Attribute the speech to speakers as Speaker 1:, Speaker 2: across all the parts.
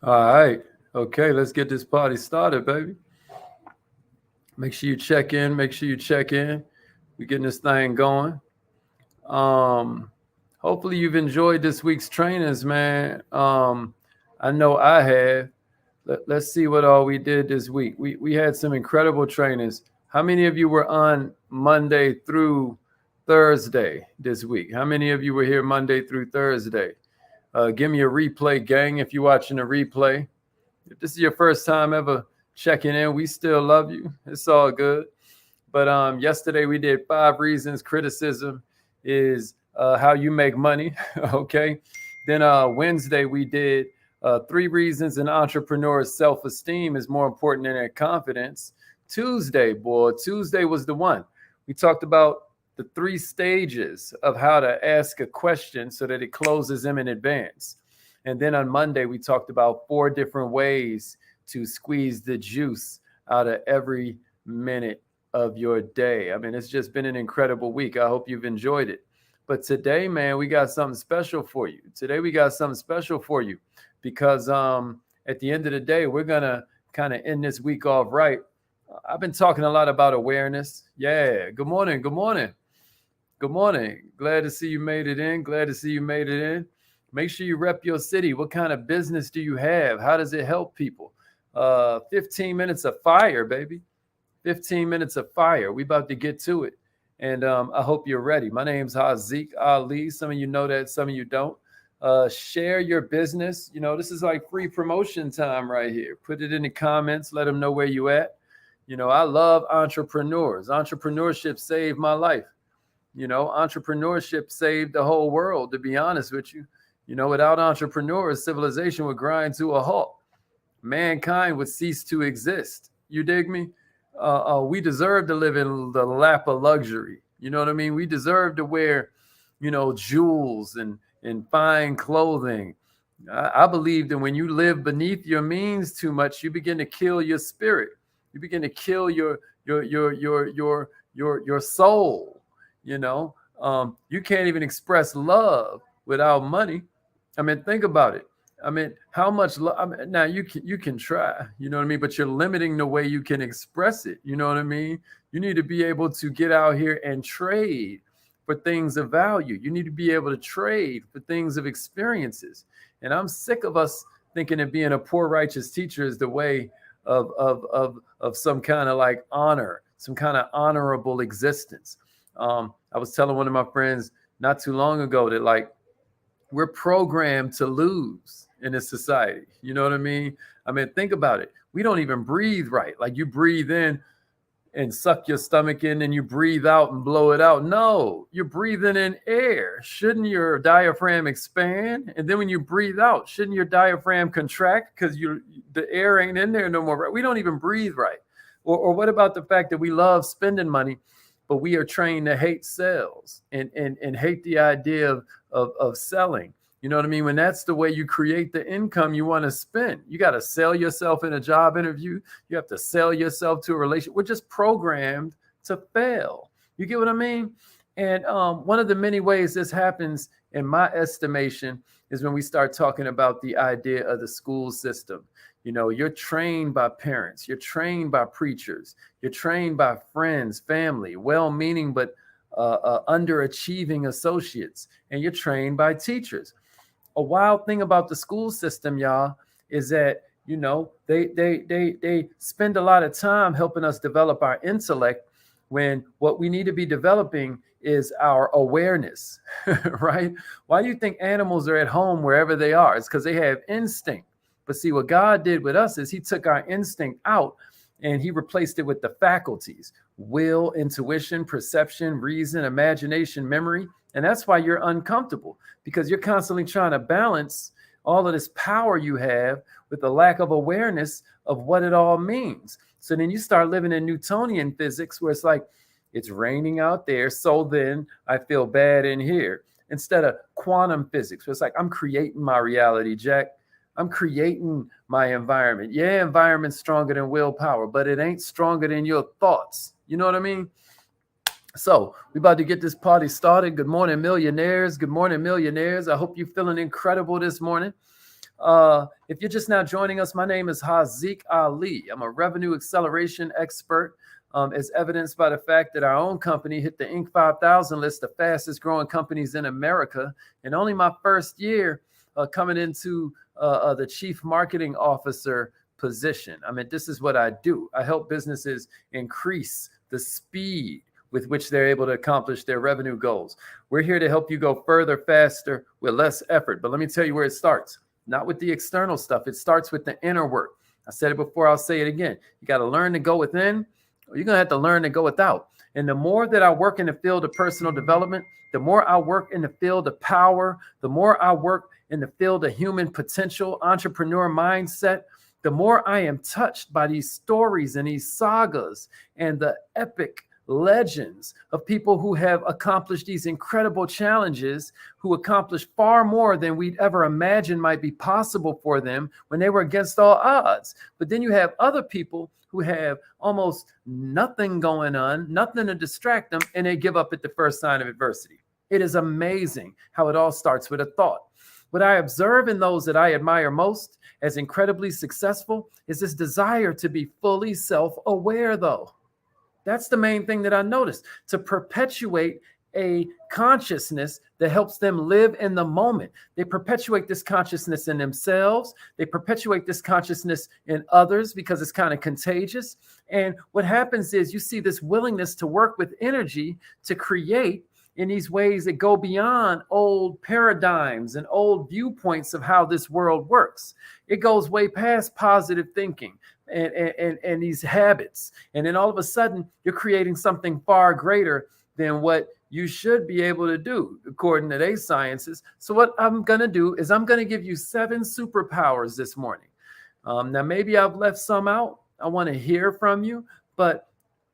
Speaker 1: All right. Okay, let's get this party started, baby. Make sure you check in. Make sure you check in. We're getting this thing going. Um, Hopefully you've enjoyed this week's trainings, man. I know I have. Let's see what all we did this week. We had some incredible trainings. How many of you were on Monday through Thursday this week? How many of you were here Monday through Thursday? Give me a replay, gang, if you're watching a replay. If this is your first time ever checking in, we still love you. It's all good. But yesterday we did 5 reasons criticism is how you make money. Okay. Then Wednesday we did 3 reasons an entrepreneur's self-esteem is more important than their confidence. Tuesday was the one. We talked about the 3 stages of how to ask a question so that it closes them in advance. And then on Monday, we talked about 4 different ways to squeeze the juice out of every minute of your day. I mean, it's just been an incredible week. I hope you've enjoyed it. But today, man, we got something special for you. Today, we got something special for you because at the end of the day, we're going to kind of end this week off right. I've been talking a lot about awareness. Yeah. Good morning. Good morning. Good morning. Glad to see you made it in. Glad to see you made it in. Make sure you rep your city. What kind of business do you have? How does it help people? 15 minutes of fire, baby. 15 minutes of fire. We about to get to it. And I hope you're ready. My name's Haziq Ali. Some of you know that, some of you don't. Share your business. You know, this is like free promotion time right here. Put it in the comments. Let them know where you at. You know, I love entrepreneurs. Entrepreneurship saved my life. You know, entrepreneurship saved the whole world, to be honest with you. You know, without entrepreneurs, civilization would grind to a halt. Mankind would cease to exist. You dig me? We deserve to live in the lap of luxury. You know what I mean? We deserve to wear, you know, jewels and fine clothing. I believe that when you live beneath your means too much, you begin to kill your spirit. You begin to kill your soul. You know, you can't even express love without money. I mean, think about it. I mean, how much love? I mean, now you can try, you know what I mean, but you're limiting the way you can express it. You know what I mean? You need to be able to get out here and trade for things of value. You need to be able to trade for things of experiences. And I'm sick of us thinking that being a poor righteous teacher is the way of some kind of like honor, some kind of honorable existence. I was telling one of my friends not too long ago that like we're programmed to lose in this society. You know what I mean? I mean, think about it. We don't even breathe right. Like you breathe in and suck your stomach in and you breathe out and blow it out. No, you're breathing in air. Shouldn't your diaphragm expand? And then when you breathe out, shouldn't your diaphragm contract because the air ain't in there no more? Right? We don't even breathe right. Or what about the fact that we love spending money, but we are trained to hate sales and hate the idea of selling. You know what I mean? When that's the way you create the income you want to spend, you got to sell yourself in a job interview. You have to sell yourself to a relationship. We're just programmed to fail. You get what I mean? And one of the many ways this happens, in my estimation, is when we start talking about the idea of the school system. You know, you're trained by parents, you're trained by preachers, you're trained by friends, family, well-meaning but underachieving associates, and you're trained by teachers. A wild thing about the school system, y'all, is that you know they spend a lot of time helping us develop our intellect when what we need to be developing is our awareness, right? Why do you think animals are at home wherever they are? It's because they have instinct. But see, what God did with us is he took our instinct out and he replaced it with the faculties: will, intuition, perception, reason, imagination, memory. And that's why you're uncomfortable, because you're constantly trying to balance all of this power you have with the lack of awareness of what it all means. So then you start living in Newtonian physics where it's like, it's raining out there, so then I feel bad in here. Instead of quantum physics, where it's like, I'm creating my reality, Jack. I'm creating my environment. Yeah, environment's stronger than willpower, but it ain't stronger than your thoughts. You know what I mean? So we about to get this party started. Good morning, millionaires. Good morning, millionaires. I hope you're feeling incredible this morning. If you're just now joining us, my name is Haziq Ali. I'm a revenue acceleration expert, as evidenced by the fact that our own company hit the Inc. 5000 list, the fastest growing companies in America. And only my first year coming into the chief marketing officer position. I mean, this is what I do. I help businesses increase the speed with which they're able to accomplish their revenue goals. We're here to help you go further, faster, with less effort. But let me tell you where it starts. Not with the external stuff. It starts with the inner work. I said it before, I'll say it again. You got to learn to go within, or you're going to have to learn to go without. And the more that I work in the field of personal development, the more I work in the field of power, the more I work in the field of human potential, entrepreneur mindset, the more I am touched by these stories and these sagas and the epic legends of people who have accomplished these incredible challenges, who accomplished far more than we'd ever imagined might be possible for them when they were against all odds. But then you have other people who have almost nothing going on, nothing to distract them, and they give up at the first sign of adversity. It is amazing how it all starts with a thought. What I observe in those that I admire most as incredibly successful is this desire to be fully self-aware, though. That's the main thing that I noticed, to perpetuate a consciousness that helps them live in the moment. They perpetuate this consciousness in themselves. They perpetuate this consciousness in others because it's kind of contagious. And what happens is you see this willingness to work with energy to create in these ways that go beyond old paradigms and old viewpoints of how this world works. It goes way past positive thinking and these habits. And then all of a sudden, you're creating something far greater than what you should be able to do, according to their sciences. So what I'm going to do is I'm going to give you 7 superpowers this morning. Now, maybe I've left some out. I want to hear from you, but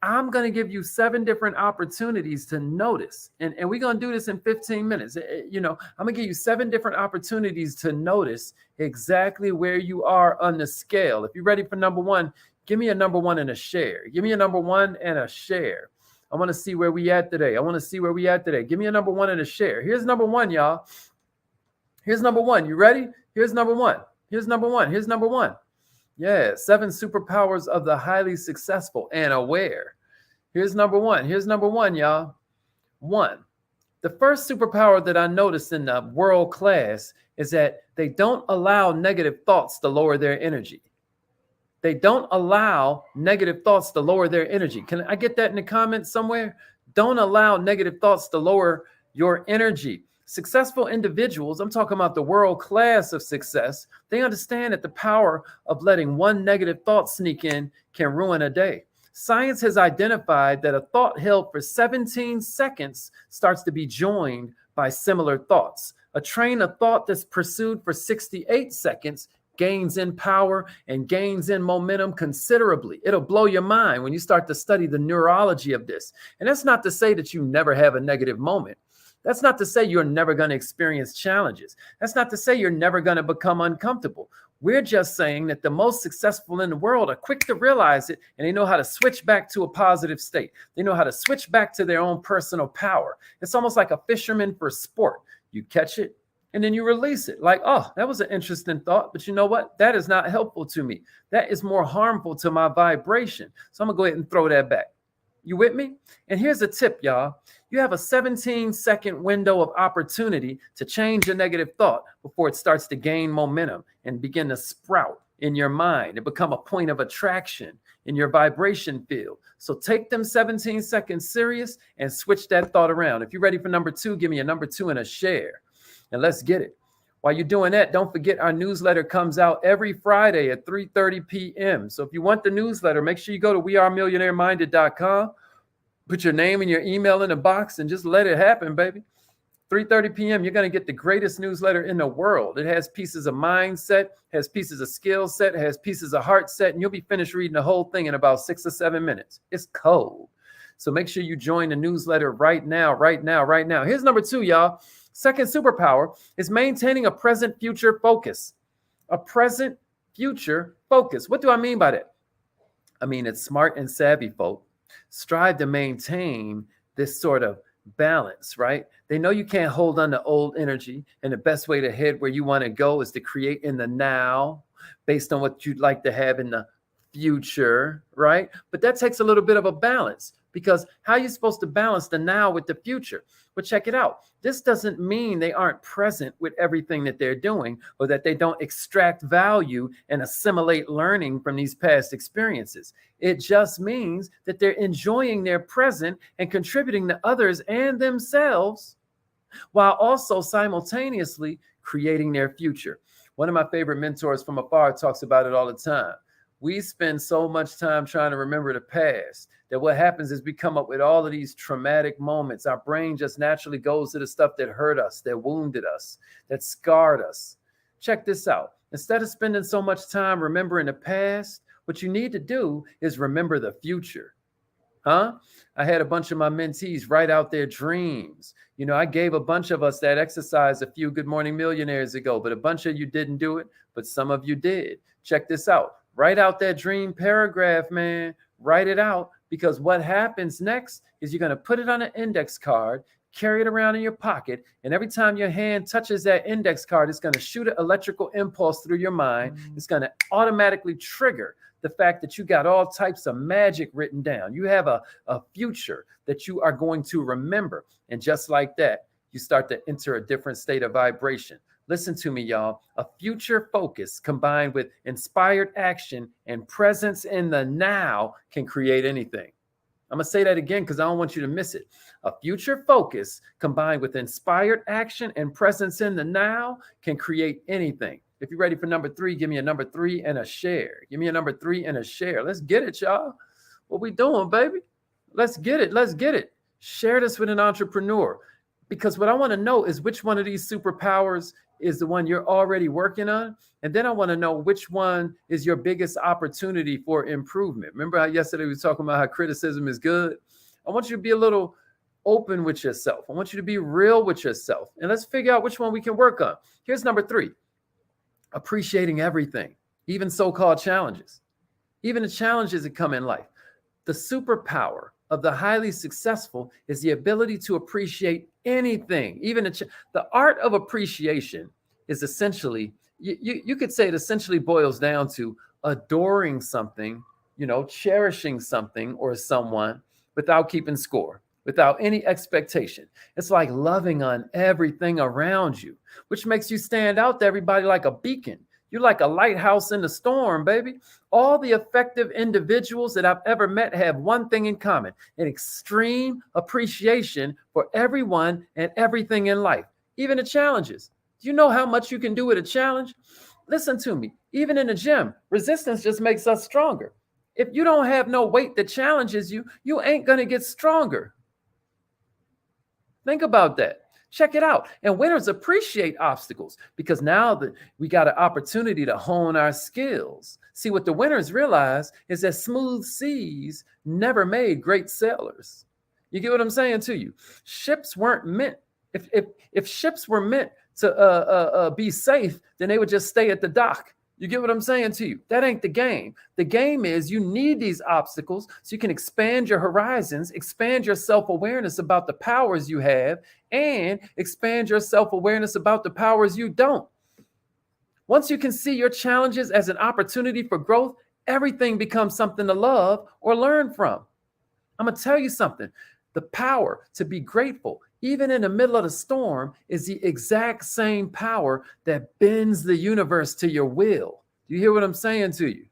Speaker 1: I'm going to give you 7 different opportunities to notice. And we're going to do this in 15 minutes. I'm going to give you 7 different opportunities to notice exactly where you are on the scale. If you're ready for number 1, give me a number 1 and a share. Give me a number 1 and a share. I want to see where we at today. Give me a number 1 and a share. Here's number 1, y'all. Here's number 1. You ready? Here's number 1. Here's number 1. Yeah, 7 superpowers of the highly successful and aware. Here's number 1. Y'all. 1. The first superpower that I noticed in the world class is that they don't allow negative thoughts to lower their energy. They don't allow negative thoughts to lower their energy. Can I get that in the comments somewhere? Don't allow negative thoughts to lower your energy. Successful individuals, I'm talking about the world class of success, they understand that the power of letting one negative thought sneak in can ruin a day. Science has identified that a thought held for 17 seconds starts to be joined by similar thoughts. A train of thought that's pursued for 68 seconds gains in power and gains in momentum considerably. It'll blow your mind when you start to study the neurology of this. And that's not to say that you never have a negative moment. That's not to say you're never going to experience challenges. That's not to say you're never going to become uncomfortable. We're just saying that the most successful in the world are quick to realize it, and they know how to switch back to a positive state. They know how to switch back to their own personal power. It's almost like a fisherman for sport. You catch it, and then you release it. Like, oh, that was an interesting thought, but you know what? That is not helpful to me. That is more harmful to my vibration. So I'm going to go ahead and throw that back. You with me? And here's a tip, y'all. You have a 17-second window of opportunity to change a negative thought before it starts to gain momentum and begin to sprout in your mind and become a point of attraction in your vibration field. So take them 17 seconds serious and switch that thought around. If you're ready for number 2, give me a number 2 and a share. And let's get it. While you're doing that, don't forget our newsletter comes out every Friday at 3:30 p.m. So if you want the newsletter, make sure you go to wearemillionaireminded.com, put your name and your email in the box, and just let it happen, baby. 3:30 p.m., you're going to get the greatest newsletter in the world. It has pieces of mindset, has pieces of skill set, has pieces of heart set, and you'll be finished reading the whole thing in about 6 or 7 minutes. It's cold. So make sure you join the newsletter right now. Here's number 2, y'all. Second superpower is maintaining a present-future focus. A present-future focus. What do I mean by that? I mean, it's smart and savvy folk strive to maintain this sort of balance, right? They know you can't hold on to old energy, and the best way to head where you want to go is to create in the now based on what you'd like to have in the future, right? But that takes a little bit of a balance, because how are you supposed to balance the now with the future? But check it out. This doesn't mean they aren't present with everything that they're doing, or that they don't extract value and assimilate learning from these past experiences. It just means that they're enjoying their present and contributing to others and themselves, while also simultaneously creating their future. One of my favorite mentors from afar talks about it all the time. We spend so much time trying to remember the past that what happens is we come up with all of these traumatic moments. Our brain just naturally goes to the stuff that hurt us, that wounded us, that scarred us. Check this out. Instead of spending so much time remembering the past, what you need to do is remember the future. Huh? I had a bunch of my mentees write out their dreams. I gave a bunch of us that exercise a few Good Morning Millionaires ago, but a bunch of you didn't do it, but some of you did. Check this out. Write out that dream paragraph, man. Write it out, because what happens next is you're going to put it on an index card, carry it around in your pocket, and every time your hand touches that index card, it's going to shoot an electrical impulse through your mind. It's going to automatically trigger the fact that you got all types of magic written down. You have a future that you are going to remember. And just like that, you start to enter a different state of vibration. Listen to me, y'all. A future focus combined with inspired action and presence in the now can create anything. I'm going to say that again because I don't want you to miss it. A future focus combined with inspired action and presence in the now can create anything. If you're ready for number 3, give me a number 3 and a share. Give me a number 3 and a share. Let's get it, y'all. What we doing, baby? Let's get it. Let's get it. Share this with an entrepreneur, because what I want to know is which one of these superpowers is the one you're already working on. And then I want to know which one is your biggest opportunity for improvement. Remember how yesterday we were talking about how criticism is good? I want you to be a little open with yourself. I want you to be real with yourself. And let's figure out which one we can work on. Here's number 3. Appreciating everything, even so-called challenges, even the challenges that come in life. The superpower of the highly successful is the ability to appreciate anything, even the art of appreciation is essentially, you could say it essentially boils down to adoring something, cherishing something or someone without keeping score, without any expectation. It's like loving on everything around you, which makes you stand out to everybody like a beacon. You're like a lighthouse in the storm, baby. All the effective individuals that I've ever met have one thing in common: an extreme appreciation for everyone and everything in life, even the challenges. Do you know how much you can do with a challenge? Listen to me. Even in the gym, resistance just makes us stronger. If you don't have no weight that challenges you, you ain't going to get stronger. Think about that. Check it out. And winners appreciate obstacles, because now that we got an opportunity to hone our skills. See, what the winners realize is that smooth seas never made great sailors. You get what I'm saying to you? Ships weren't meant, if ships were meant to be safe, then they would just stay at the dock. You get what I'm saying to you? That ain't the game. The game is you need these obstacles so you can expand your horizons, expand your self-awareness about the powers you have, and expand your self-awareness about the powers you don't. Once you can see your challenges as an opportunity for growth, everything becomes something to love or learn from. I'm going to tell you something. The power to be grateful, even in the middle of the storm, is the exact same power that bends the universe to your will. Do you hear what I'm saying to you?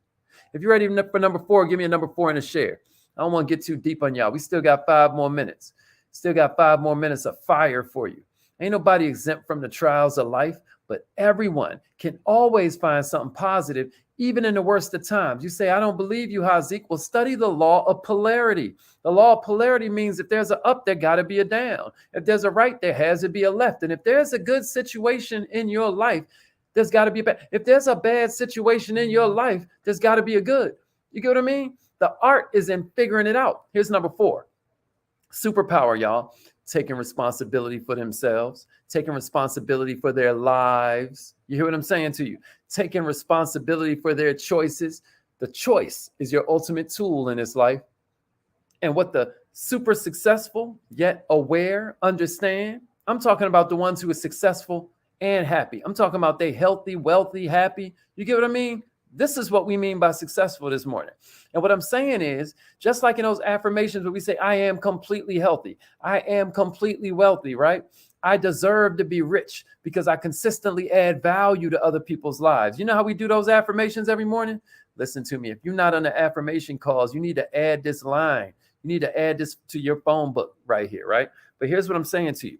Speaker 1: If you're ready for number 4, give me a number 4 and a share. I don't want to get too deep on y'all. We still got 5 more minutes. Still got 5 more minutes of fire for you. Ain't nobody exempt from the trials of life, but everyone can always find something positive, even in the worst of times. You say, I don't believe you, Haziq. Well, study the law of polarity. The law of polarity means if there's an up, there got to be a down. If there's a right, there has to be a left. And if there's a good situation in your life, there's got to be a bad. If there's a bad situation in your life, there's got to be a good. You get what I mean? The art is in figuring it out. Here's number 4. Superpower, y'all. Taking responsibility for themselves, taking responsibility for their lives. You hear what I'm saying to you? Taking responsibility for their choices. The choice is your ultimate tool in this life. And what the super successful, yet aware, understand. I'm talking about the ones who are successful and happy. I'm talking about they healthy, wealthy, happy. You get what I mean? This is what we mean by successful this morning. And what I'm saying is, just like in those affirmations where we say, I am completely healthy, I am completely wealthy, right? I deserve to be rich because I consistently add value to other people's lives. You know how we do those affirmations every morning? Listen to me. If you're not on the affirmation calls, you need to add this line. You need to add this to your phone book right here, right? But here's what I'm saying to you.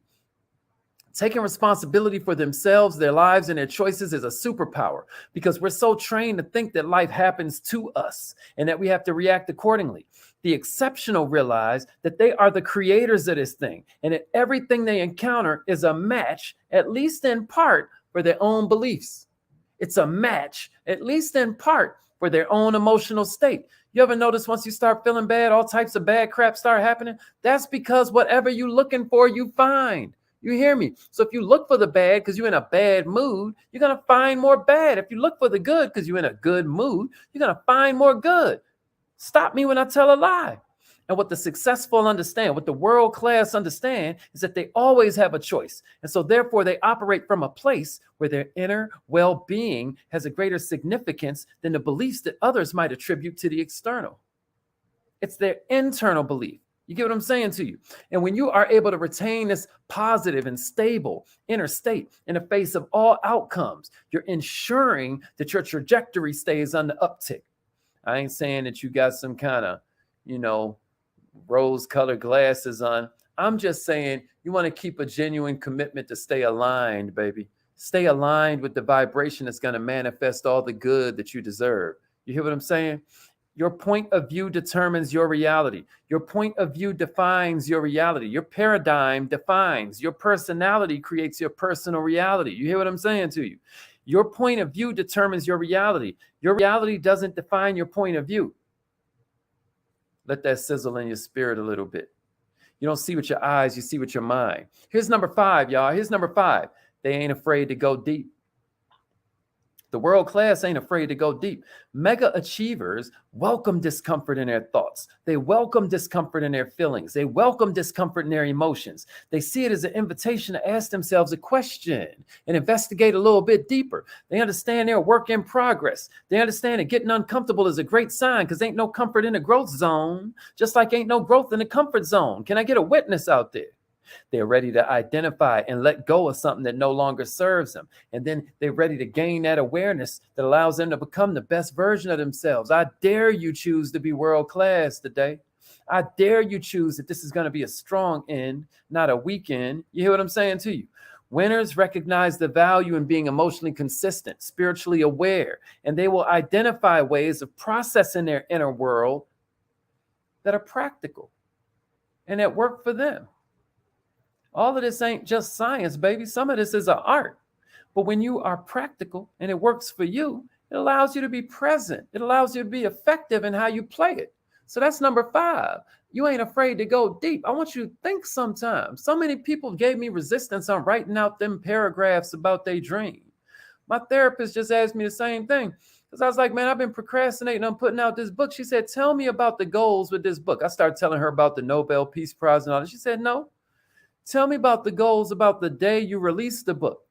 Speaker 1: Taking responsibility for themselves, their lives, and their choices is a superpower because we're so trained to think that life happens to us and that we have to react accordingly. The exceptional realize that they are the creators of this thing and that everything they encounter is a match, at least in part, for their own beliefs. It's a match, at least in part, for their own emotional state. You ever notice once you start feeling bad, all types of bad crap start happening? That's because whatever you're looking for, you find. You hear me? So if you look for the bad because you're in a bad mood, you're going to find more bad. If you look for the good because you're in a good mood, you're going to find more good. Stop me when I tell a lie. And what the successful understand, what the world class understand, is that they always have a choice. And so therefore they operate from a place where their inner well-being has a greater significance than the beliefs that others might attribute to the external. It's their internal belief. You get what I'm saying to you? And when you are able to retain this positive and stable inner state in the face of all outcomes, you're ensuring that your trajectory stays on the uptick. I ain't saying that you got some kind of, rose-colored glasses on. I'm just saying you want to keep a genuine commitment to stay aligned, baby. Stay aligned with the vibration that's going to manifest all the good that you deserve. You hear what I'm saying? Your point of view determines your reality. Your point of view defines your reality. Your paradigm defines. Your personality creates your personal reality. You hear what I'm saying to you? Your point of view determines your reality. Your reality doesn't define your point of view. Let that sizzle in your spirit a little bit. You don't see with your eyes, you see with your mind. Here's number 5, y'all. Here's number 5. They ain't afraid to go deep. The world class ain't afraid to go deep. Mega achievers welcome discomfort in their thoughts. They welcome discomfort in their feelings. They welcome discomfort in their emotions. They see it as an invitation to ask themselves a question and investigate a little bit deeper. They understand they're a work in progress. They understand that getting uncomfortable is a great sign because ain't no comfort in the growth zone, just like ain't no growth in the comfort zone. Can I get a witness out there? They're ready to identify and let go of something that no longer serves them. And then they're ready to gain that awareness that allows them to become the best version of themselves. I dare you choose to be world class today. I dare you choose that this is going to be a strong end, not a weak end. You hear what I'm saying to you? Winners recognize the value in being emotionally consistent, spiritually aware, and they will identify ways of processing their inner world that are practical and that work for them. All of this ain't just science, baby. Some of this is an art. But when you are practical and it works for you, it allows you to be present. It allows you to be effective in how you play it. So that's number 5. You ain't afraid to go deep. I want you to think sometimes. So many people gave me resistance on writing out them paragraphs about their dream. My therapist just asked me the same thing. Because I was like, man, I've been procrastinating on putting out this book. She said, tell me about the goals with this book. I started telling her about the Nobel Peace Prize and all that. She said, no. Tell me about the goals about the day you release the book.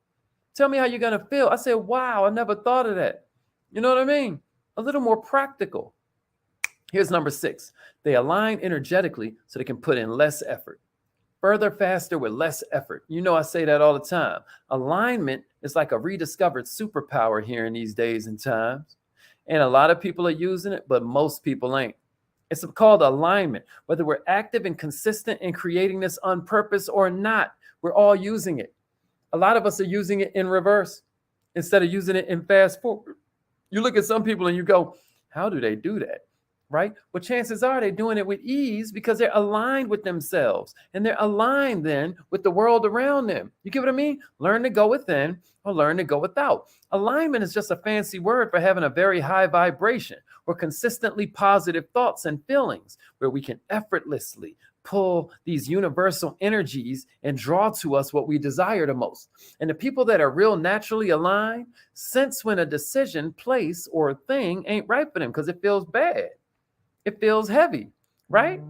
Speaker 1: Tell me how you're going to feel. I said, wow, I never thought of that. You know what I mean? A little more practical. Here's number 6. They align energetically so they can put in less effort. Further, faster with less effort. You know, I say that all the time. Alignment is like a rediscovered superpower here in these days and times. And a lot of people are using it, but most people ain't. It's called alignment. Whether we're active and consistent in creating this on purpose or not, we're all using it. A lot of us are using it in reverse instead of using it in fast forward. You look at some people and you go, how do they do that? Right? Well, chances are they're doing it with ease because they're aligned with themselves and they're aligned then with the world around them. You get what I mean? Learn to go within or learn to go without. Alignment is just a fancy word for having a very high vibration or consistently positive thoughts and feelings where we can effortlessly pull these universal energies and draw to us what we desire the most. And the people that are real naturally aligned sense when a decision, place, or thing ain't right for them because it feels bad. It feels heavy, right?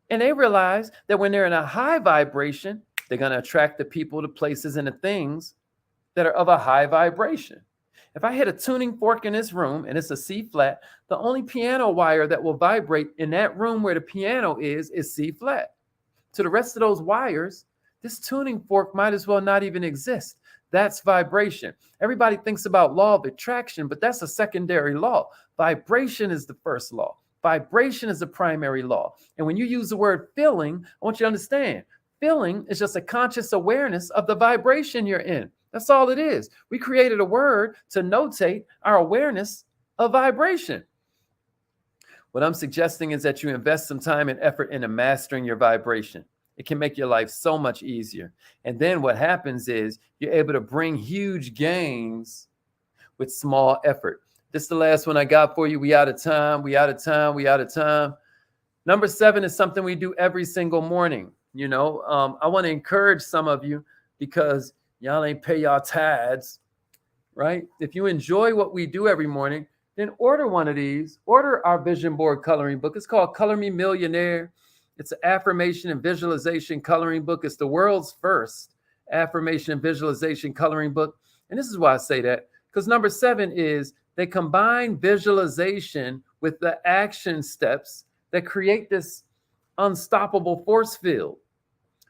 Speaker 1: And they realize that when they're in a high vibration, they're going to attract the people, the places, and the things that are of a high vibration. If I hit a tuning fork in this room and it's a C flat, the only piano wire that will vibrate in that room where the piano is C flat. To the rest of those wires, this tuning fork might as well not even exist. That's vibration. Everybody thinks about law of attraction, but that's a secondary law. Vibration is the first law. Vibration is the primary law. And when you use the word feeling, I want you to understand, feeling is just a conscious awareness of the vibration you're in. That's all it is. We created a word to notate our awareness of vibration. What I'm suggesting is that you invest some time and effort into mastering your vibration. It can make your life so much easier. And then what happens is you're able to bring huge gains with small effort. This is the last one I got for you. We out of time. Number 7 is something we do every single morning. I want to encourage some of you because y'all ain't pay y'all tithes, right? If you enjoy what we do every morning, then order one of these. Order our vision board coloring book. It's called Color Me Millionaire. It's an affirmation and visualization coloring book. It's the world's first affirmation and visualization coloring book. And this is why I say that, because number 7 is they combine visualization with the action steps that create this unstoppable force field.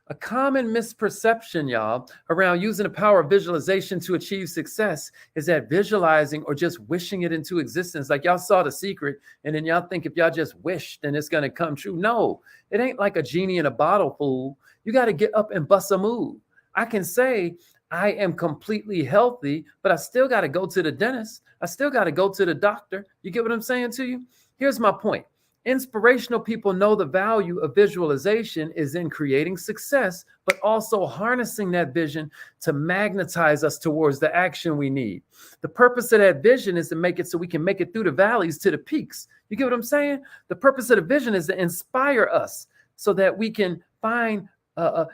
Speaker 1: A common misperception, y'all, around using the power of visualization to achieve success is that visualizing or just wishing it into existence, like y'all saw The Secret, and then y'all think if y'all just wish, then it's going to come true. No, it ain't like a genie in a bottle, fool. You got to get up and bust a move. I can say I am completely healthy, but I still got to go to the dentist. I still got to go to the doctor. You get what I'm saying to you? Here's my point. Inspirational people know the value of visualization is in creating success, but also harnessing that vision to magnetize us towards the action we need. The purpose of that vision is to make it so we can make it through the valleys to the peaks. You get what I'm saying? The purpose of the vision is to inspire us so that we can find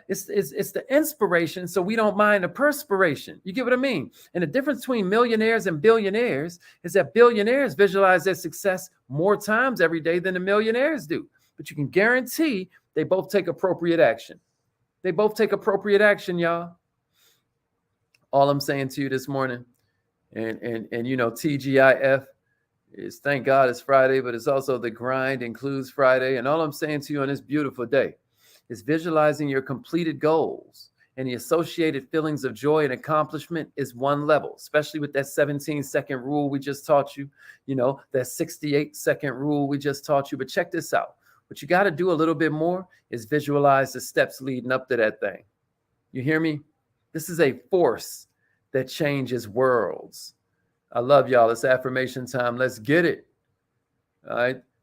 Speaker 1: it's the inspiration, so we don't mind the perspiration. You get what I mean? And the difference between millionaires and billionaires is that billionaires visualize their success more times every day than the millionaires do. But you can guarantee they both take appropriate action. They both take appropriate action, y'all. All I'm saying to you this morning, and TGIF is thank God it's Friday, but it's also the grind includes Friday. And all I'm saying to you on this beautiful day is visualizing your completed goals and the associated feelings of joy and accomplishment is one level, especially with that 17-second rule we just taught you, that 68-second rule we just taught you. But check this out. What you got to do a little bit more is visualize the steps leading up to that thing. You hear me? This is a force that changes worlds. I love y'all. It's affirmation time. Let's get it. All right.